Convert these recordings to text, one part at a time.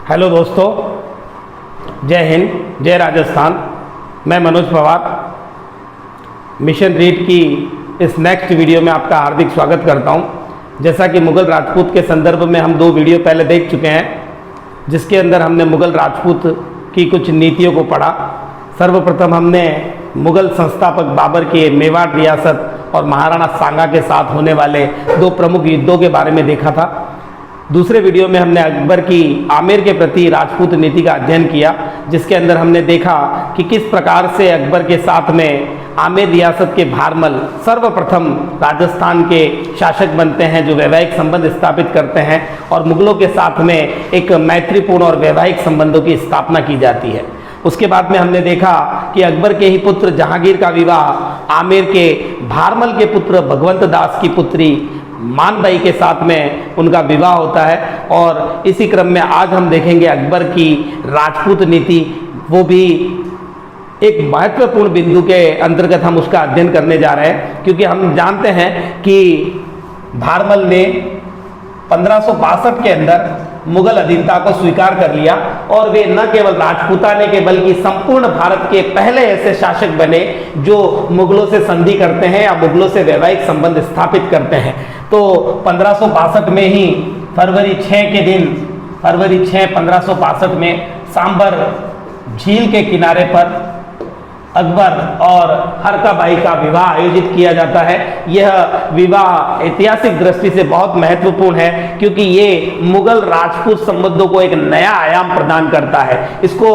Hello दोस्तों, जय हिंद, जय राजस्थान। मैं मनोज पवार मिशन रीड की इस नेक्स्ट वीडियो में आपका हार्दिक स्वागत करता हूं। जैसा कि मुगल राजपूत के संदर्भ में हम 2 वीडियो पहले देख चुके हैं, जिसके अंदर हमने मुगल राजपूत की कुछ नीतियों को पढ़ा। सर्वप्रथम हमने मुगल संस्थापक बाबर के मेवाड़ रियासत और महाराणा सांगा के साथ होने वाले 2 प्रमुख युद्धों के बारे में देखा था। दूसरे वीडियो में हमने अकबर की आमेर के प्रति राजपूत नीति का अध्ययन किया, जिसके अंदर हमने देखा कि किस प्रकार से अकबर के साथ में आमेर रियासत के भारमल सर्वप्रथम राजस्थान के शासक बनते हैं, जो वैवाहिक संबंध स्थापित करते हैं और मुगलों के साथ में एक मैत्रीपूर्ण और वैवाहिक संबंधों की स्थापना की जाती है। उसके बाद में हमने देखा कि अकबर के ही पुत्र जहांगीर का विवाह आमेर के भारमल के पुत्र भगवंत दास की पुत्री मानबाई के साथ में उनका विवाह होता है। और इसी क्रम में आज हम देखेंगे अकबर की राजपूत नीति, वो भी एक महत्वपूर्ण बिंदु के अंतर्गत हम उसका अध्ययन करने जा रहे हैं, क्योंकि हम जानते हैं कि भारमल ने 1562 के अंदर मुगल अधीनता को स्वीकार कर लिया और वे न केवल राजपूताने के बल्कि संपूर्ण भारत के पहले ऐसे शासक बने जो मुगलों से संधि करते हैं या मुगलों से वैवाहिक संबंध स्थापित करते हैं। तो 1562 में ही फरवरी 6 के दिन, फरवरी 6 1562 में सांबर झील के किनारे पर अकबर और हरकाबाई का विवाह आयोजित किया जाता है। यह विवाह ऐतिहासिक दृष्टि से बहुत महत्वपूर्ण है, क्योंकि ये मुगल राजपूत संबंधों को एक नया आयाम प्रदान करता है। इसको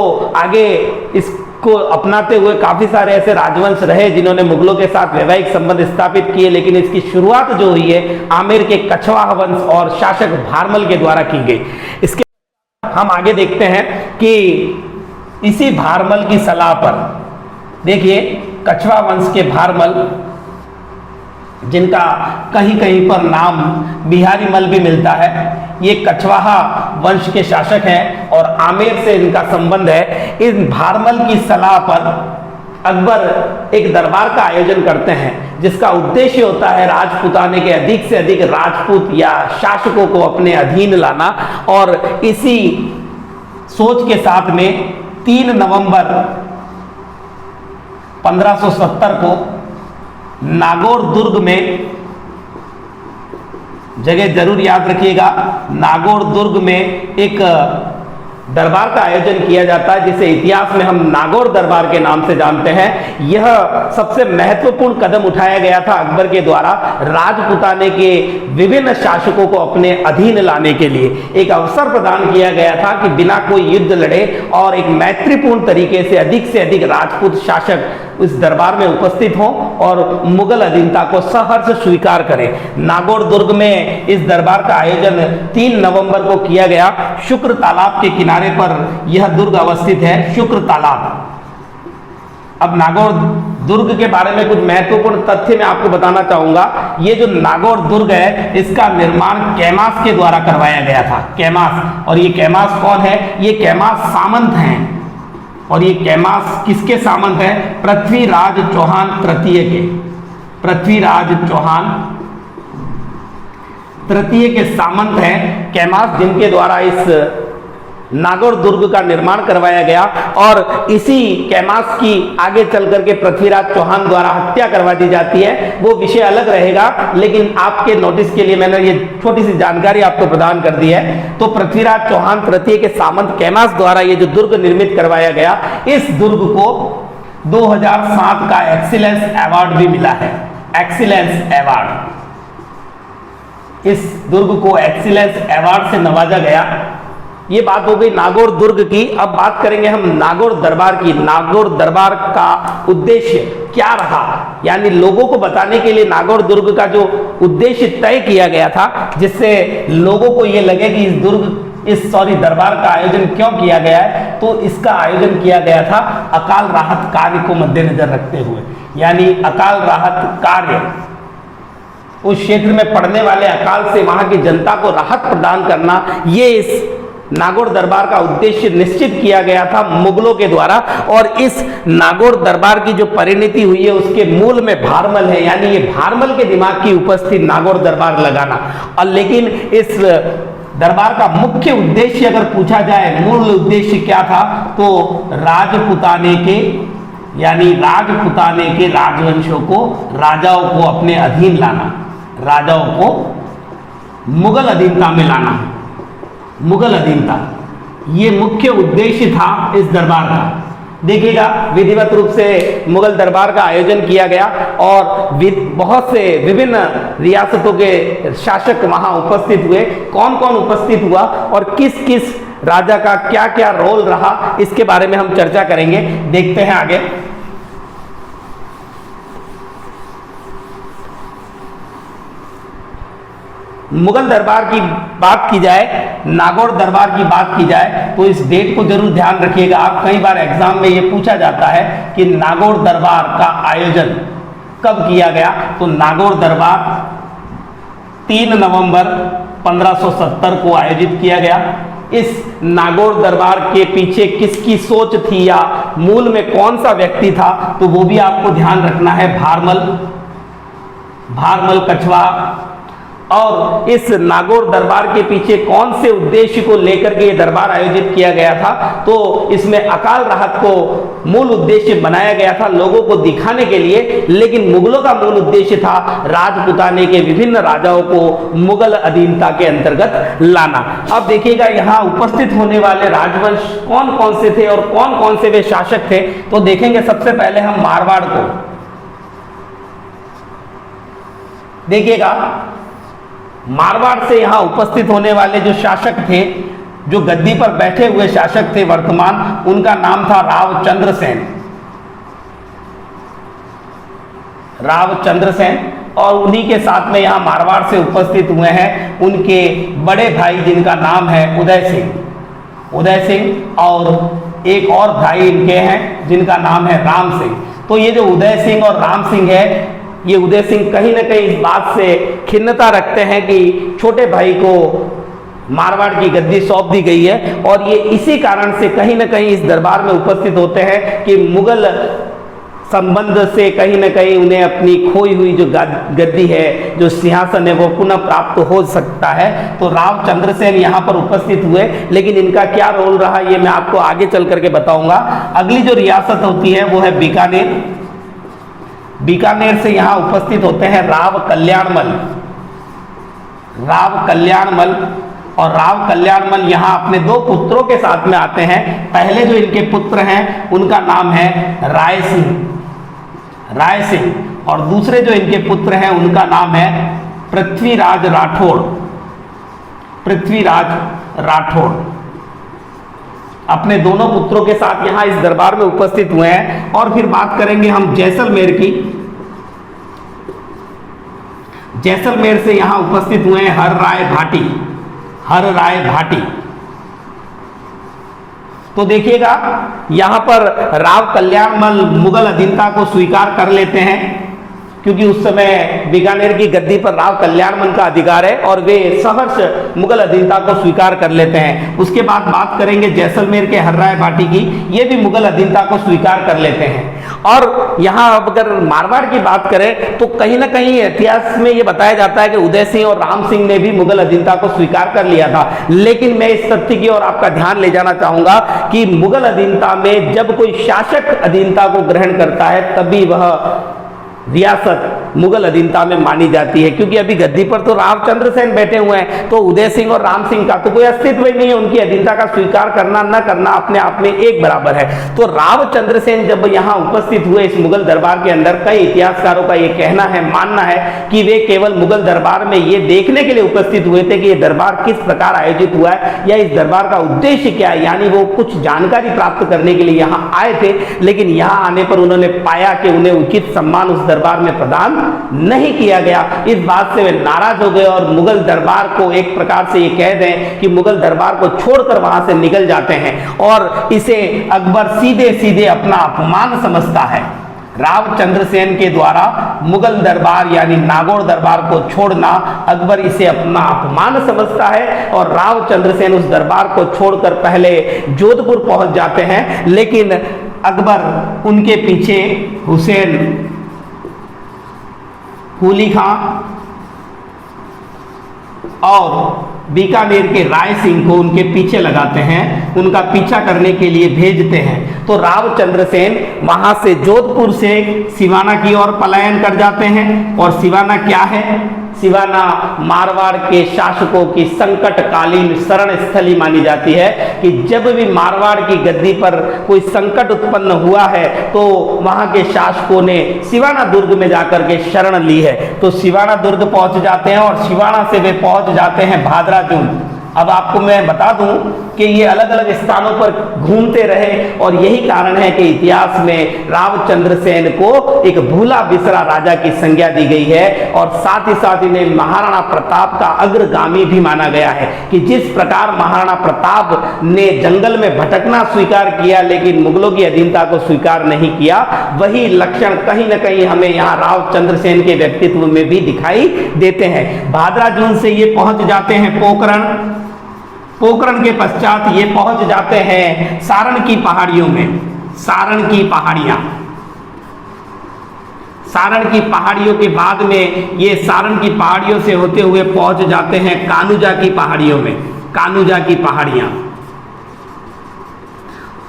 अपनाते हुए काफी सारे ऐसे राजवंश रहे जिन्होंने मुगलों के साथ वैवाहिक संबंध स्थापित किए, लेकिन इसकी शुरुआत जो हुई है आमेर के कछवाहा वंश और शासक भारमल के द्वारा की गई। इसके हम आगे देखते हैं कि इसी भारमल की सलाह पर, देखिए, कछवा वंश के भारमल, जिनका कहीं कहीं पर नाम बिहारी मल भी मिलता है, ये कछवाहा वंश के शासक हैं और आमेर से इनका संबंध है। इन भारमल की सलाह पर अकबर एक दरबार का आयोजन करते हैं, जिसका उद्देश्य होता है राजपूताने के अधिक से अधिक राजपूत या शासकों को अपने अधीन लाना। और इसी सोच के साथ में 3 नवंबर 1570 को नागौर दुर्ग में, जगह जरूर याद रखिएगा, नागौर दुर्ग में एक दरबार का आयोजन किया जाता है, जिसे इतिहास में हम नागौर दरबार के नाम से जानते हैं। यह सबसे महत्वपूर्ण कदम उठाया गया था अकबर के द्वारा राजपूताने के विभिन्न शासकों को अपने अधीन लाने के लिए। एक अवसर प्रदान किया गया था कि बिना कोई युद्ध लड़े और एक मैत्रीपूर्ण तरीके से अधिक राजपूत शासक इस दरबार में उपस्थित हों और मुगल अधीनता को सहर्ष स्वीकार करें। नागौर दुर्ग में इस दरबार का आयोजन 3 नवंबर को किया गया। शुक्र तालाब के किनारे पर यह दुर्ग अवस्थित है, शुक्र तालाब। अब नागौर दुर्ग के बारे में कुछ महत्वपूर्ण तथ्य मैं आपको बताना चाहूंगा। ये जो नागौर दुर्ग है, इसका निर्माण कैमास के द्वारा करवाया गया था। कैमास, और ये कैमास कौन है? ये कैमास सामंत हैं। और ये कैमास किसके सामंत है? पृथ्वीराज चौहान तृतीय के, पृथ्वीराज चौहान तृतीय के सामंत हैं कैमास, जिनके द्वारा इस नागौर दुर्ग का निर्माण करवाया गया। और इसी कैमास की आगे चल करके पृथ्वीराज चौहान द्वारा हत्या करवा दी जाती है। वो विषय अलग रहेगा, लेकिन आपके नोटिस के लिए मैंने ये छोटी सी जानकारी आपको प्रदान कर दी है। तो पृथ्वीराज चौहान तृतीय के सामंत कैमास द्वारा ये जो दुर्ग निर्मित करवाया गया, इस दुर्ग को 2007 का एक्सीलेंस अवार्ड भी मिला है। एक्सीलेंस अवार्ड, इस दुर्ग को एक्सीलेंस अवार्ड से नवाजा गया। ये बात हो गई नागौर दुर्ग की। अब बात करेंगे हम नागौर दरबार की। नागौर दरबार का उद्देश्य क्या रहा, यानी लोगों को बताने के लिए नागौर दुर्ग का जो उद्देश्य तय किया गया था, जिससे लोगों को ये लगे कि इस दरबार का आयोजन क्यों किया गया है, तो इसका आयोजन किया गया था अकाल राहत कार्य को मद्देनजर रखते हुए। यानी अकाल राहत कार्य, उस क्षेत्र में पड़ने वाले अकाल से वहां की जनता को राहत प्रदान करना, ये इस नागौर दरबार का उद्देश्य निश्चित किया गया था मुगलों के द्वारा। और इस नागौर दरबार की जो परिणति हुई है, उसके मूल में भारमल है, यानी ये भारमल के दिमाग की उपस्थित नागौर दरबार लगाना। और लेकिन इस दरबार का मुख्य उद्देश्य अगर पूछा जाए, मूल उद्देश्य क्या था, तो राजपुताने के यानी राजपुताने के राजवंशों को, राजाओं को अपने अधीन लाना, राजाओं को मुगल अधीनता में लाना, मुगल अधीनता, ये मुख्य उद्देश्य था इस दरबार का। देखिएगा विधिवत रूप से मुगल दरबार का आयोजन किया गया और बहुत से विभिन्न रियासतों के शासक वहां उपस्थित हुए। कौन कौन उपस्थित हुआ और किस किस राजा का क्या क्या रोल रहा, इसके बारे में हम चर्चा करेंगे। देखते हैं आगे। मुगल दरबार की बात की जाए, नागौर दरबार की बात की जाए, तो इस डेट को जरूर ध्यान रखिएगा। आप कई बार एग्जाम में ये पूछा जाता है कि नागौर दरबार का आयोजन कब किया गया, तो नागौर दरबार 3 नवंबर 1570 को आयोजित किया गया। इस नागौर दरबार के पीछे किसकी सोच थी या मूल में कौन सा व्यक्ति था, तो वो भी आपको ध्यान रखना है। भारमल कछवा। और इस नागौर दरबार के पीछे कौन से उद्देश्य को लेकर के ये दरबार आयोजित किया गया था, तो इसमें अकाल राहत को मूल उद्देश्य बनाया गया था लोगों को दिखाने के लिए, लेकिन मुगलों का मूल उद्देश्य था राजपुताने के विभिन्न राजाओं को मुगल अधीनता के अंतर्गत लाना। अब देखिएगा यहाँ उपस्थित होने वाले राजवंश कौन कौन से थे और कौन कौन से वे शासक थे, तो देखेंगे सबसे पहले हम मारवाड़ को। देखिएगा मारवाड़ से यहां उपस्थित होने वाले जो शासक थे, जो गद्दी पर बैठे हुए शासक थे वर्तमान, उनका नाम था रावचंद्र सेन। रावचंद्र सेन। और उन्हीं के साथ में यहां मारवाड़ से उपस्थित हुए हैं उनके बड़े भाई जिनका नाम है उदय सिंह। उदय सिंह और एक और भाई इनके हैं जिनका नाम है राम सिंह। तो ये जो उदय सिंह और राम सिंह है, ये उदय सिंह कहीं ना कहीं इस बात से खिन्नता रखते हैं कि छोटे भाई को मारवाड़ की गद्दी सौंप दी गई है, और ये इसी कारण से कहीं ना कहीं इस दरबार में उपस्थित होते हैं कि मुगल संबंध से कहीं ना कहीं उन्हें अपनी खोई हुई जो गद्दी है, जो सिंहासन है, वो पुनः प्राप्त हो सकता है। तो रावचंद्र सेन यहाँ पर उपस्थित हुए, लेकिन इनका क्या रोल रहा ये मैं आपको आगे चल करके बताऊंगा। अगली जो रियासत होती है वो है बीकानेर। बीकानेर से यहां उपस्थित होते हैं राव कल्याणमल। राव कल्याणमल और राव कल्याणमल यहां अपने 2 पुत्रों के साथ में आते हैं। पहले जो इनके पुत्र हैं उनका नाम है राय सिंह। राय सिंह। और दूसरे जो इनके पुत्र हैं उनका नाम है पृथ्वीराज राठौड़। पृथ्वीराज राठौड़ अपने दोनों पुत्रों के साथ यहां इस दरबार में उपस्थित हुए हैं। और फिर बात करेंगे हम जैसलमेर की। जैसलमेर से यहां उपस्थित हुए हैं हरराय भाटी। हरराय भाटी। तो देखिएगा यहां पर राव कल्याणमल मुगल अधीनता को स्वीकार कर लेते हैं, क्योंकि उस समय बीकानेर की गद्दी पर राव कल्याणमल का अधिकार है और वे सहर्ष मुगल अधीनता को स्वीकार कर लेते हैं। उसके बाद बात करेंगे जैसलमेर के हरराय भाटी की, ये भी मुगल अधीनता को स्वीकार कर लेते हैं। और यहाँ अगर मारवाड़ की बात करें तो कहीं ना कहीं इतिहास में ये बताया जाता है कि उदय सिंह और राम सिंह ने भी मुगल अधीनता को स्वीकार कर लिया था। लेकिन मैं इस तथ्य की ओर आपका ध्यान ले जाना चाहूंगा कि मुगल अधीनता में जब कोई शासक अधीनता को ग्रहण करता है तभी वह रियासत मुगल अधीनता में मानी जाती है, क्योंकि अभी गद्दी पर तो रावचंद्र सेन बैठे हुए हैं, तो उदय सिंह और राम सिंह का तो कोई अस्तित्व ही नहीं है। उनकी अधीनता का स्वीकार करना न करना अपने आप में एक बराबर है। तो रावचंद्र सेन जब यहाँ उपस्थित हुए इस मुगल दरबार के अंदर, कई इतिहासकारों का ये कहना है, मानना है कि वे केवल मुगल दरबार में ये देखने के लिए उपस्थित हुए थे कि ये दरबार किस प्रकार आयोजित हुआ है या इस दरबार का उद्देश्य क्या है, यानी वो कुछ जानकारी प्राप्त करने के लिए यहाँ आए थे। लेकिन यहाँ आने पर उन्होंने पाया कि उन्हें उचित सम्मान उस दरबार में प्रदान नहीं किया गया। इस बात से वे नाराज हो गए और मुगल दरबार को एक प्रकार से ये कह दें कि मुगल दरबार को छोड़कर वहां से निकल जाते हैं, और इसे अकबर सीधे सीधे अपना अपमान समझता है। रावचंद्र सेन के द्वारा मुगल दरबार यानी नागौर दरबार को छोड़ना अकबर इसे अपना अपमान समझता है, और रावचंद्र सेन उस दरबार को छोड़कर पहले जोधपुर पहुंच जाते हैं। लेकिन अकबर उनके पीछे हुसैन कुली खां और बीकानेर के राय सिंह को उनके पीछे लगाते हैं, उनका पीछा करने के लिए भेजते हैं। तो रावचंद्र सेन वहां से जोधपुर से सिवाना की ओर पलायन कर जाते हैं। और सिवाना क्या है? सिवाना मारवाड़ के शासकों की संकटकालीन शरण स्थली मानी जाती है कि जब भी मारवाड़ की गद्दी पर कोई संकट उत्पन्न हुआ है तो वहां के शासकों ने सिवाना दुर्ग में जाकर के शरण ली है। तो सिवाना दुर्ग पहुंच जाते हैं और सिवाना से वे पहुंच जाते हैं भादरा जून। अब आपको मैं बता दूं कि ये अलग अलग स्थानों पर घूमते रहे और यही कारण है कि इतिहास में रावचंद्र सेन को एक भूला बिसरा राजा की संज्ञा दी गई है। और साथ ही साथ इन्हें महाराणा प्रताप का अग्रगामी भी माना गया है कि जिस प्रकार महाराणा प्रताप ने जंगल में भटकना स्वीकार किया लेकिन मुगलों की अधीनता को स्वीकार नहीं किया, वही लक्षण कहीं ना कहीं हमें यहाँ रावचंद्र सेन के व्यक्तित्व में भी दिखाई देते हैं। भादरा जून से ये पहुंच जाते हैं पोखरण। पोखरण के पश्चात ये पहुंच जाते हैं सारण की पहाड़ियों में। सारण की पहाड़ियां, सारण की पहाड़ियों के बाद में ये सारण की पहाड़ियों से होते हुए पहुंच जाते हैं कान्हुजा की पहाड़ियों में। कान्हुजा की पहाड़ियां,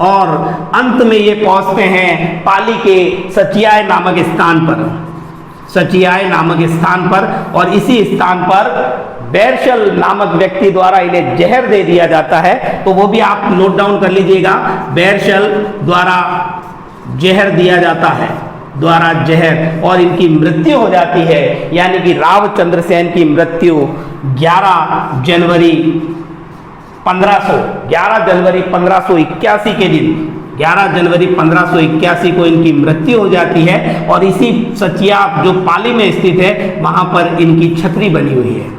और अंत में ये पहुंचते हैं पाली के सचियाय नामक स्थान पर। सचियाय नामक स्थान पर, और इसी स्थान पर बैरशल नामक व्यक्ति द्वारा इन्हें जहर दे दिया जाता है। तो वो भी आप नोट डाउन कर लीजिएगा, बैरशल द्वारा जहर दिया जाता है, द्वारा जहर, और इनकी मृत्यु हो जाती है। यानी कि रावचंद्र सेन की मृत्यु 11 जनवरी 1581 के दिन, 11 जनवरी 1581 को इनकी मृत्यु हो जाती है। और इसी सचिया जो पाली में स्थित है वहां पर इनकी छतरी बनी हुई है।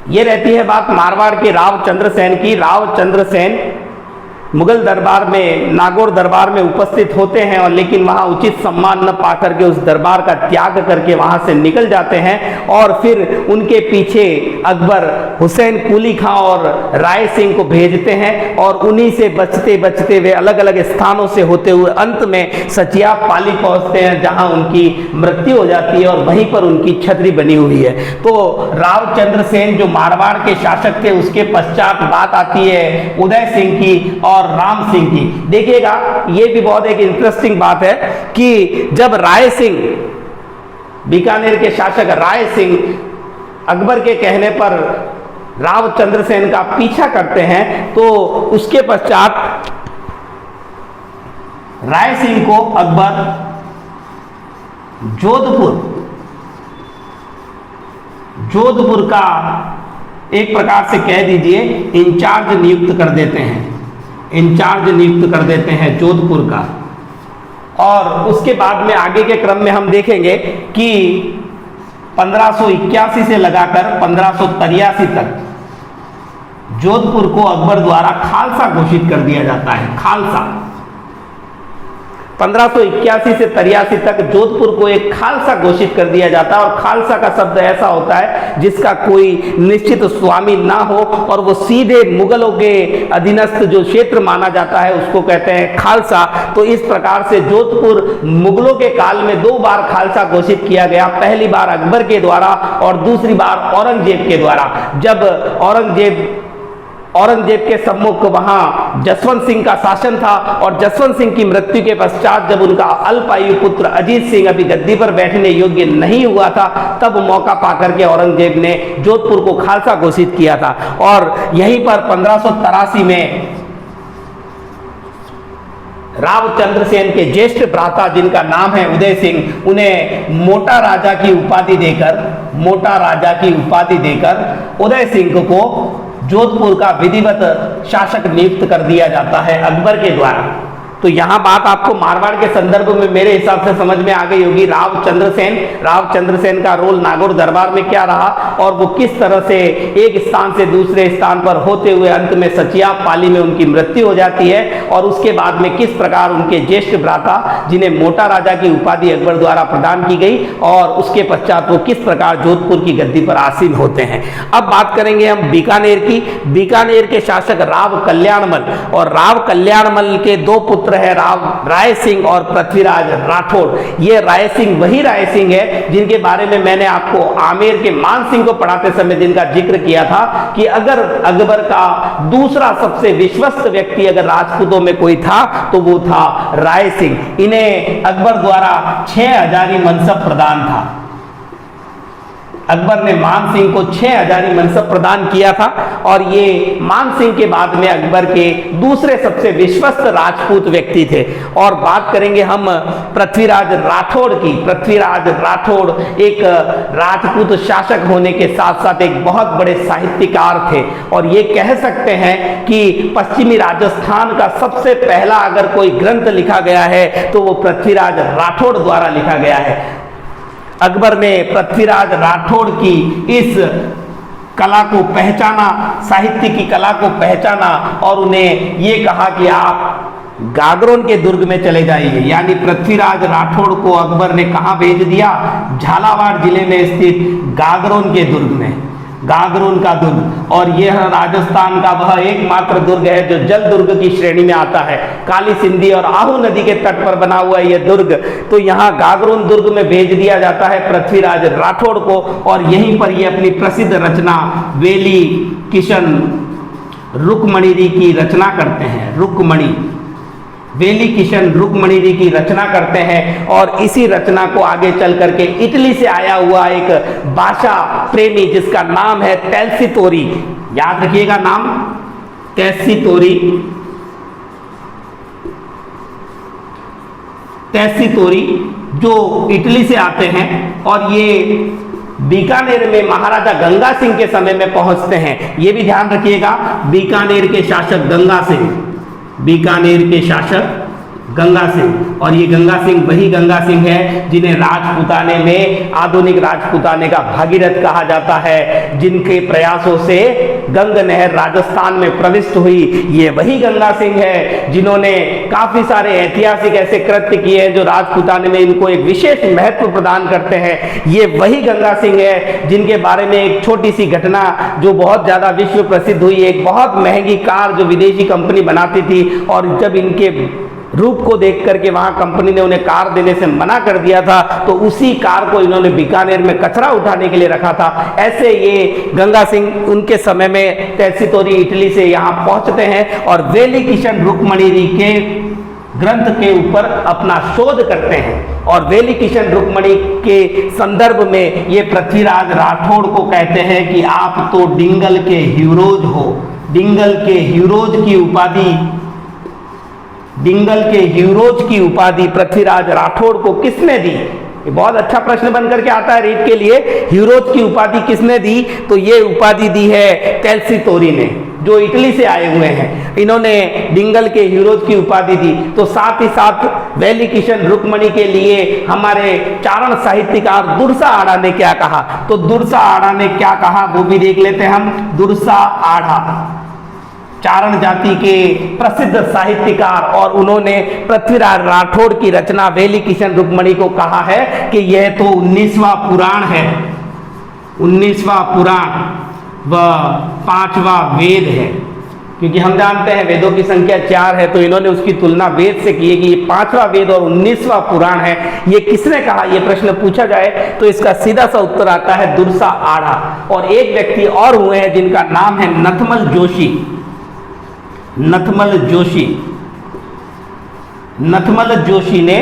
ये रहती है बात मारवाड़ के रावचंद्र सेन की। रावचंद्र सेन मुगल दरबार में, नागौर दरबार में उपस्थित होते हैं, और लेकिन वहां उचित सम्मान न पाकर के उस दरबार का त्याग करके वहां से निकल जाते हैं। और फिर उनके पीछे अकबर हुसैन कुली खां और राय सिंह को भेजते हैं, और उन्हीं से बचते बचते वे अलग अलग स्थानों से होते हुए अंत में सचिया पाली पहुंचते हैं, जहां उनकी मृत्यु हो जाती है और वहीं पर उनकी छतरी बनी हुई है। तो रावचंद्र सेन जो मारवाड़ के शासक थे, उसके पश्चात बात आती है उदय सिंह की और राम सिंह की। देखिएगा, ये भी बहुत एक इंटरेस्टिंग बात है कि जब राय सिंह, बीकानेर के शासक राय सिंह अकबर के कहने पर रावचंद्र सेन का पीछा करते हैं, तो उसके पश्चात राय सिंह को अकबर जोधपुर का एक प्रकार से कह दीजिए इंचार्ज नियुक्त कर देते हैं। इंचार्ज नियुक्त कर देते हैं जोधपुर का। और उसके बाद में आगे के क्रम में हम देखेंगे कि 1581 से लगाकर 1583 तक जोधपुर को अकबर द्वारा खालसा घोषित कर दिया जाता है। खालसा 1581 से 83 तक जोधपुर को एक खालसा घोषित कर दिया जाता है। और खालसा का शब्द ऐसा होता है जिसका कोई निश्चित स्वामी ना हो और वो सीधे मुगलों के अधीनस्थ जो क्षेत्र माना जाता है उसको कहते हैं खालसा। तो इस प्रकार से जोधपुर मुगलों के काल में 2 बार खालसा घोषित किया गया। पहली बार अकबर के द्वारा और दूसरी बार औरंगजेब के द्वारा। जब औरंगजेब के सम्मुख वहां जसवंत सिंह का शासन था, और जसवंत सिंह की मृत्यु के पश्चात जब उनका अल्पायु पुत्र अजीत सिंह अभी गद्दी पर बैठने योग्य नहीं हुआ था, तब मौका पाकर के औरंगजेब ने जोधपुर को खालसा घोषित किया था। और यहीं पर 1583 में रावचंद्र सेन के ज्येष्ठ भ्राता जिनका नाम है उदय सिंह, उन्हें मोटा राजा की उपाधि देकर उदय सिंह को जोधपुर का विधिवत शासक नियुक्त कर दिया जाता है अकबर के द्वारा। तो यहां बात आपको मारवाड़ के संदर्भ में मेरे हिसाब से समझ में आ गई होगी। रावचंद्र सेन का रोल नागौर दरबार में क्या रहा और वो किस तरह से एक स्थान से दूसरे स्थान पर होते हुए अंत में सचिया पाली में उनकी मृत्यु हो जाती है, और उसके बाद में किस प्रकार उनके ज्येष्ठ भ्राता जिन्हें मोटा राजा की उपाधि अकबर द्वारा प्रदान की गई, और उसके पश्चात वो किस प्रकार जोधपुर की गद्दी पर आसीन होते हैं। अब बात करेंगे हम बीकानेर की। बीकानेर के शासक राव कल्याणमल, और राव कल्याणमल के 2 पुत्र पुत्र है राय सिंह और पृथ्वीराज राठौड़। ये राय सिंह वही राय सिंह है जिनके बारे में मैंने आपको आमेर के मान सिंह को पढ़ाते समय जिनका जिक्र किया था कि अगर अकबर का दूसरा सबसे विश्वस्त व्यक्ति अगर राजपूतों में कोई था तो वो था राय सिंह। इन्हें अकबर द्वारा 6 हजारी मनसब प्रदान था। अकबर ने मान सिंह को 6 हजारी मनसब प्रदान किया था और ये मान सिंह के बाद में अकबर के दूसरे सबसे विश्वस्त राजपूत व्यक्ति थे। और बात करेंगे हम पृथ्वीराज राठौड़ की। पृथ्वीराज राठौड़ एक राजपूत शासक होने के साथ साथ एक बहुत बड़े साहित्यकार थे और ये कह सकते हैं कि पश्चिमी राजस्थान का सबसे पहला अगर कोई ग्रंथ लिखा गया है तो वो पृथ्वीराज राठौड़ द्वारा लिखा गया है। अकबर ने पृथ्वीराज राठौड़ की इस कला को पहचाना, साहित्य की कला को पहचाना और उन्हें ये कहा कि आप गागरोन के दुर्ग में चले जाइए। यानी पृथ्वीराज राठौड़ को अकबर ने कहाँ भेज दिया? झालावाड़ जिले में स्थित गागरोन के दुर्ग में, गागरोन का दुर्ग। और यह राजस्थान का वह एकमात्र दुर्ग है जो जल दुर्ग की श्रेणी में आता है। काली सिंधी और आहू नदी के तट पर बना हुआ यह दुर्ग, तो यहाँ गागरोन दुर्ग में भेज दिया जाता है पृथ्वीराज राठौड़ को और यहीं पर ये अपनी प्रसिद्ध रचना वेली किशन रुक्मणी की रचना करते हैं। रुक्मणी, वेली किशन रुक्मणी की रचना करते हैं और इसी रचना को आगे चल करके इटली से आया हुआ एक भाषा प्रेमी जिसका नाम है टेल्सीतोरी, याद रखिएगा नाम टेल्सीतोरी, टेल्सीतोरी जो इटली से आते हैं और ये बीकानेर में महाराजा गंगा सिंह के समय में पहुंचते हैं। ये भी ध्यान रखिएगा, बीकानेर के शासक गंगा सिंह, बीकानेर के शासक गंगा सिंह। और ये गंगा सिंह वही गंगा सिंह है जिन्हें राजपूताने में, आधुनिक राजपूताने का भागीरथ कहा जाता है, जिनके प्रयासों से गंग नहर राजस्थान में प्रविष्ट हुई। ये वही गंगा सिंह है जिन्होंने काफी सारे ऐतिहासिक ऐसे कृत्य किए हैं जो राजपूताने में इनको एक विशेष महत्व प्रदान करते हैं। ये वही गंगा सिंह है जिनके बारे में एक छोटी सी घटना जो बहुत ज्यादा विश्व प्रसिद्ध हुई। एक बहुत महंगी कार जो विदेशी कंपनी बनाती थी और जब इनके रूप को देख करके वहां कंपनी ने उन्हें कार देने से मना कर दिया था, तो उसी कार को इन्होंने बीकानेर में कचरा उठाने के लिए रखा था। ऐसे ये गंगा सिंह उनके समय में टेल्सीतोरी इटली से यहाँ पहुंचते हैं और वेली किशन रुक्मणी के ग्रंथ के ऊपर अपना शोध करते हैं। और वेली किशन रुक्मणी के संदर्भ में ये पृथ्वीराज राठौड़ को कहते हैं कि आप तो डिंगल के हीरोज हो। डिंगल के हीरोज की उपाधि, डिंगल के हीरोज की उपाधि पृथ्वीराज राठौड़ को किसने दी? ये बहुत अच्छा प्रश्न बनकर के आता है रीट के लिए। हीरोज की उपाधि किसने दी? तो ये उपाधि दी है टेल्सीतोरी ने, जो इटली से आए हुए हैं। इन्होंने डिंगल के हीरोज की उपाधि दी। तो साथ ही साथ वेली किशन रुक्मणी के लिए हमारे चारण साहित्यकार दुर्सा आड़ा ने क्या कहा? तो दुर्सा आड़ा ने क्या कहा वो भी देख लेते हैं हम। दुर्सा आड़ा चारण जाति के प्रसिद्ध साहित्यकार और उन्होंने पृथ्वीराज राठौड़ की रचना वेली किशन रुक्मणी को कहा है कि यह तो 19वां पुराण है, 19वां पुराण व 5वां वेद है। क्योंकि हम जानते हैं वेदों की संख्या 4 है, तो इन्होंने उसकी तुलना वेद से की है कि ये 5वां वेद और 19वां पुराण है। ये किसने कहा? ये प्रश्न पूछा जाए तो इसका सीधा सा उत्तर आता है दुर्सा आड़ा। और एक व्यक्ति और हुए हैं जिनका नाम है नथमल जोशी। नथमल जोशी, नथमल जोशी ने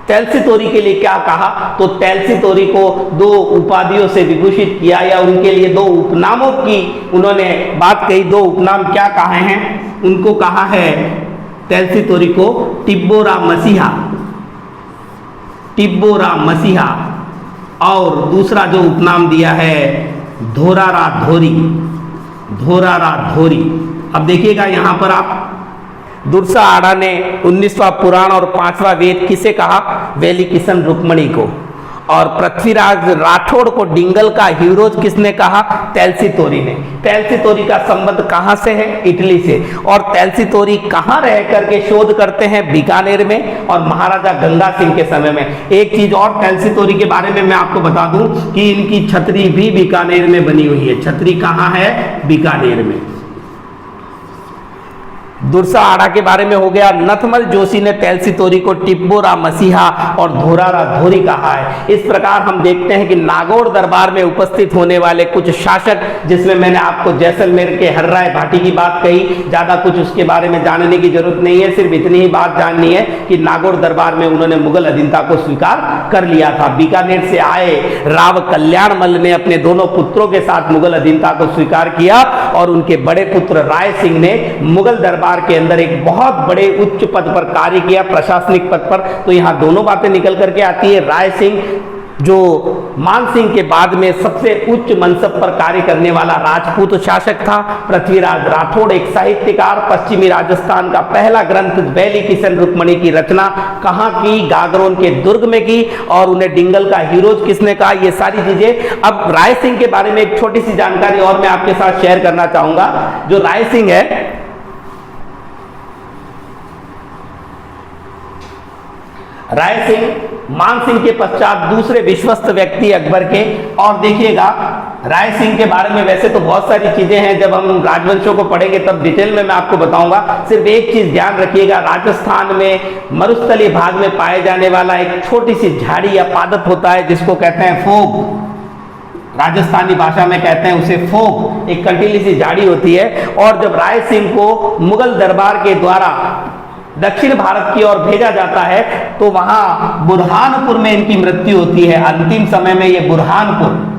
टेल्सीतोरी के लिए क्या कहा? तो टेल्सीतोरी को 2 उपाधियों से विभूषित किया या उनके लिए 2 उपनामों की उन्होंने बात कही। 2 उपनाम क्या कहे हैं? उनको कहा है टेल्सीतोरी को टिब्बोरा मसीहा, टिब्बोरा मसीहा, और दूसरा जो उपनाम दिया है धोरारा धोरी, धोरारा धोरी। अब देखिएगा यहां पर आप, दुर्सा आड़ा ने 19वां पुराण और 5वां वेद किसे कहा? वेली किशन रुक्मणी को। और पृथ्वीराज राठौड़ को डिंगल का हीरोज किसने कहा? टेल्सीतोरी ने। टेल्सीतोरी का संबंध कहां से है? इटली से। और टेल्सीतोरी कहां रह करके शोध करते हैं? बीकानेर में और महाराजा गंगा सिंह के समय में। एक चीज और टेल्सीतोरी के बारे में मैं आपको बता दूं कि इनकी छतरी भी बीकानेर में बनी हुई है। छतरी कहां है? बीकानेर में। दुर्साहाड़ा के बारे में हो गया। नथमल जोशी ने तेलसितोरी को टिब्बोरा मसीहा और धोरारा धोरी कहा है। इस प्रकार हम देखते हैं कि नागौर दरबार में उपस्थित होने वाले कुछ शासक, जिसमें मैंने आपको जैसलमेर के हर्राय भाटी की बात कही, ज्यादा कुछ उसके बारे में जानने की जरूरत नहीं है, सिर्फ इतनी ही बात जाननी है कि नागौर दरबार में उन्होंने मुगल अधीनता को स्वीकार कर लिया था। बीकानेर से आए राव कल्याण मल्ल ने अपने दोनों पुत्रों के साथ मुगल अधीनता को स्वीकार किया और उनके बड़े पुत्र राय सिंह ने मुगल दरबार के अंदर एक बहुत बड़े उच्च पद पर कार्य किया, प्रशासनिक पद पर। तो यहां दोनों बातें निकल करके आती है। राय सिंह जो मान सिंह के बाद में सबसे उच्च मनसब पर कार्य करने वाला राजपूत शासक था। पृथ्वीराज राठौड़ एक साहित्यकार, पश्चिमी राजस्थान का पहला ग्रंथ बैली किशन रुक्मणी की रचना कहाँ की? गागरोन के दुर्ग में की। और उन्हें डिंगल का हीरोज किसने कहा? ये सारी चीजें। अब राय सिंह के बारे में एक छोटी सी जानकारी और मैं आपके साथ शेयर करना चाहूंगा। जो राय सिंह है, राय सिंह मान सिंह के पश्चात दूसरे विश्वस्त व्यक्ति अकबर के। और देखिएगा राय सिंह के बारे में वैसे तो बहुत सारी चीजें हैं, जब हम राजवंशों को पढ़ेंगे तब डिटेल में मैं आपको बताऊंगा। सिर्फ एक चीज ध्यान रखिएगा, राजस्थान में मरुस्थलीय भाग में पाए जाने वाला एक छोटी सी झाड़ी या पादप होता है जिसको कहते हैं फोग। राजस्थानी भाषा में कहते हैं उसे फोग। एक कंटीली सी झाड़ी होती है। और जब राय सिंह को मुगल दरबार के द्वारा दक्षिण भारत की ओर भेजा जाता है तो वहां बुरहानपुर में इनकी मृत्यु होती है। अंतिम समय में ये बुरहानपुर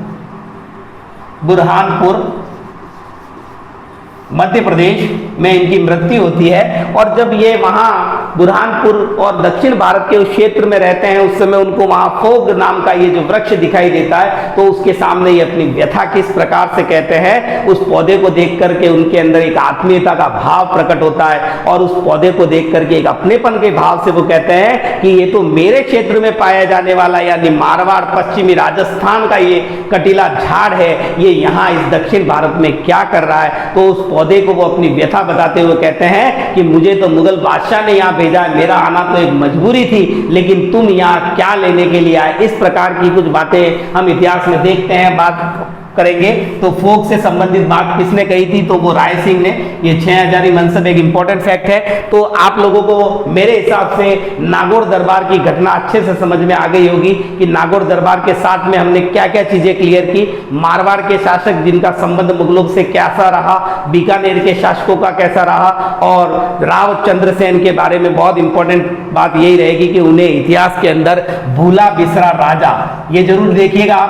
मध्य प्रदेश में इनकी मृत्यु होती है। और जब ये वहां बुरहानपुर और दक्षिण भारत के उस क्षेत्र में रहते हैं, उस समय उनको वहां फोग नाम का ये जो वृक्ष दिखाई देता है, तो उसके सामने ये अपनी व्यथा किस प्रकार से कहते हैं, उस पौधे को देख करके उनके अंदर एक आत्मीयता का भाव प्रकट होता है। और उस पौधे को देख करके एक अपनेपन के भाव से वो कहते हैं कि ये तो मेरे क्षेत्र में पाया जाने वाला, यानी मारवाड़ पश्चिमी राजस्थान का ये कटीला झाड़ है, ये यहाँ इस दक्षिण भारत में क्या कर रहा है। तो उस पौधे को वो अपनी व्यथा बताते हुए कहते हैं कि मुझे तो मुगल बादशाह ने यहाँ भेजा, मेरा आना तो एक मजबूरी थी, लेकिन तुम यहाँ क्या लेने के लिए आए। इस प्रकार की कुछ बातें हम इतिहास में देखते हैं। बात करेंगे तो फोक से संबंधित बात किसने कही थी, तो वो राय सिंह ने। ये 6000 मनसब एक इंपॉर्टेंट फैक्ट है। तो आप लोगों को मेरे हिसाब से नागौर दरबार की घटना अच्छे से समझ में आ गई होगी कि नागौर दरबार के साथ में हमने क्या क्या चीजें क्लियर की। मारवाड़ के शासक जिनका संबंध मुगलों से कैसा रहा, बीकानेर के शासकों का कैसा रहा, और राव चंद्रसेन के बारे में बहुत इंपॉर्टेंट बात यही रहेगी कि उन्हें इतिहास के अंदर भूला बिसरा राजा, ये जरूर देखिएगा,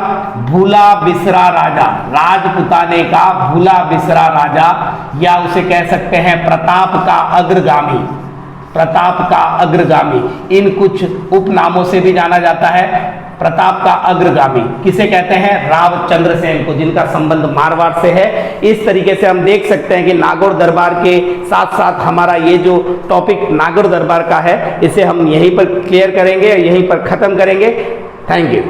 भूला बिसरा राजा, राजपुताने का भूला बिसरा राजा, या उसे कह सकते हैं प्रताप का अग्रगामी, प्रताप का अग्रगामी, इन कुछ उपनामों से भी जाना जाता है। प्रताप का अग्रगामी किसे कहते हैं? राव चंद्रसेन को, जिनका संबंध मारवाड़ से है। इस तरीके से हम देख सकते हैं कि नागौर दरबार के साथ साथ हमारा ये जो टॉपिक नागौर दरबार का है, इसे हम यहीं पर क्लियर करेंगे, यहीं पर खत्म करेंगे। Thank you.